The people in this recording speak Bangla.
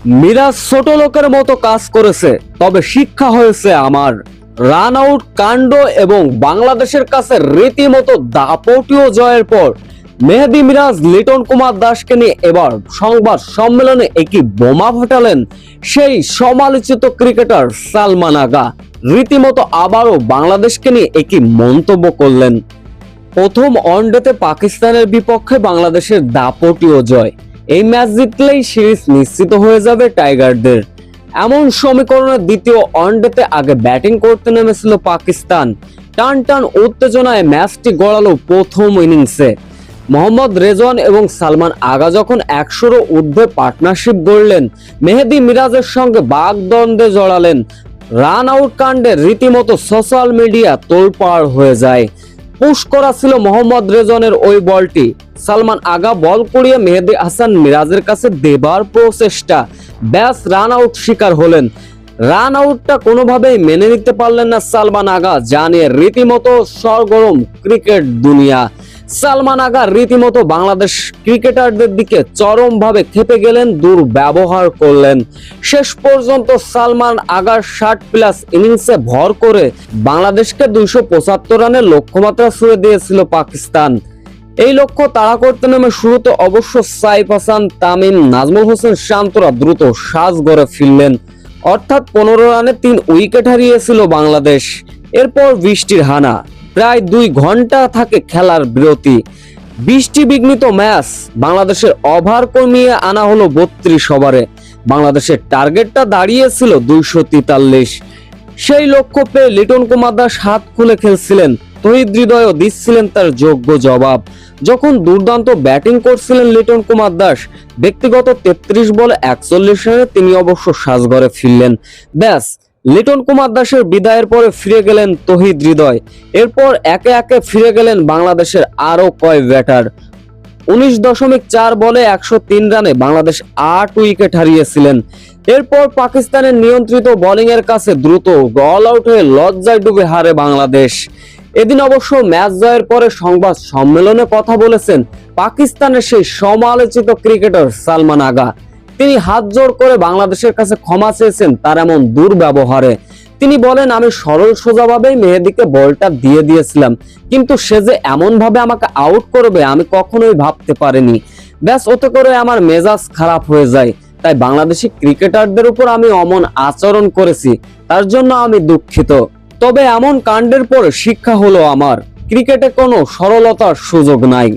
মিরাজ ছোট লোকের মতো কাজ করেছে, তবে শিক্ষা হয়েছে আমার। রান আউট কাণ্ড এবং বাংলাদেশের কাছে রীতিমতো দাপটীয় জয়ের পর মেহেদী মিরাজ লিটন কুমার দাসকে নিয়ে এবার সংবাদ সম্মেলনে একই বোমা ফাটালেন সেই সমালোচিত ক্রিকেটার সালমান আগা। রীতিমতো আবারও বাংলাদেশকে নিয়ে একই মন্তব্য করলেন। প্রথম ওয়ানডেতে পাকিস্তানের বিপক্ষে বাংলাদেশের দাপটীয় জয়, এই ম্যাচ জিতলেই সিরিজ নিশ্চিত হয়ে যাবে টাইগারদের। এমন সমীকরণে দ্বিতীয় ওয়ানডেতে আগে ব্যাটিং করতে নেমেছিল পাকিস্তান। টান টান উত্তেজনায় ম্যাচটি গড়ালো প্রথম ইনিংসে। মোহাম্মদ রেজওয়ান এবং সালমান আগা যখন 100-রও ঊর্ধ্বে পার্টনারশিপ গড়লেন, মেহেদী মিরাজের সঙ্গে বাগদ্বন্দ্বে জড়ালেন। রান আউট কাণ্ডে রীতিমতো সোশ্যাল মিডিয়া তোলপাড় হয়ে যায়। পুশ করা ছিল মোহাম্মদ রেজওয়ানের ওই বলটি। সালমান আগা বল করিয়ে মেহেদী হাসান মিরাজের কাছে দেবার প্রচেষ্টা, ব্যাস রান আউট শিকার হলেন। রান আউটটা কোনোভাবেই মেনে নিতে পারলেন না সালমান আগা, জানিয়ে রীতিমতো সরগরম ক্রিকেট দুনিয়া। সালমান আগা রীতিমতো বাংলাদেশ ক্রিকেটারদের দিকে চরমভাবে ক্ষেপে গেলেন, দুর্ব্যবহার করলেন। শেষ পর্যন্ত সালমান আগার 60+ ইনিংসে ভর করে বাংলাদেশকে 275 রানের লক্ষ্যমাত্রা ছুঁয়ে দিয়েছিল পাকিস্তান। এই লক্ষ্য তাড়া করতে নেমে শুরুতে অবশ্য সাইফ হাসান, তামিম, নাজমুল হোসেন শান্তরা দ্রুত সাজ গড়ে ফিরলেন। অর্থাৎ 15 রানে 3 উইকেট হারিয়েছিল বাংলাদেশ। এরপর বৃষ্টির হানা, প্রায় 2 ঘন্টা থাকে খেলার বিরতি। বৃষ্টি বিঘ্নিত ম্যাচ, বাংলাদেশের ওভার কমিয়ে আনা হলো 32 ওভারে। বাংলাদেশের টার্গেটটা দাঁড়িয়েছিল 243। সেই লক্ষ্য পেয়ে লিটন কুমার দাস হাত খুলে খেলছিলেন, তহিদ হৃদয়ও দিচ্ছিলেন তার যোগ্য জবাব। যখন দুর্দান্ত ব্যাটিং করছিলেন লিটন কুমার দাস, ব্যক্তিগত 33 বলে 41 রানে তিনি অবশ্য সাজঘরে ফিরলেন। ব্যাস, লিটন কুমার দাসের বিদায়ের পরে ফিরে গেলেন তহিদ হৃদয়। এরপর একে একে ফিরে গেলেন বাংলাদেশের আরো কয় ব্যাটার। 19.4 বলে 103 রানে বাংলাদেশ 8 উইকেট হারিয়েছিলেন। এরপর পাকিস্তানের নিয়ন্ত্রিত বোলিং এর কাছে দ্রুত অল আউট হয়ে লজ্জায় ডুবে হারে বাংলাদেশ। এদিন অবশ্য ম্যাচ জয়ের পরে সংবাদ সম্মেলনে কথা বলেছেন পাকিস্তানের সেই সমালোচিত ক্রিকেটার সালমান আগা। তিনি হাত জোড় করে বাংলাদেশের কাছে ক্ষমা চেয়েছেন তার এমন দুর্ব্যবহারে। তিনি বলেন, আমি সরল সোজাভাবেই মেহেদীকে বলটা দিয়ে দিয়েছিলাম, কিন্তু সে যে এমন ভাবে আমাকে আউট করবে আমি কখনোই ভাবতে পারিনি। ব্যাস, ওতে করে আমার মেজাজ খারাপ হয়ে যায়। তাই বাংলাদেশি ক্রিকেটারদের উপর আমি অমন আচরণ করেছি, তার জন্য আমি দুঃখিত। তবে এমন কাণ্ডের পর শিক্ষা হলো আমার, ক্রিকেটে কোনো সরলতার সুযোগ নাই।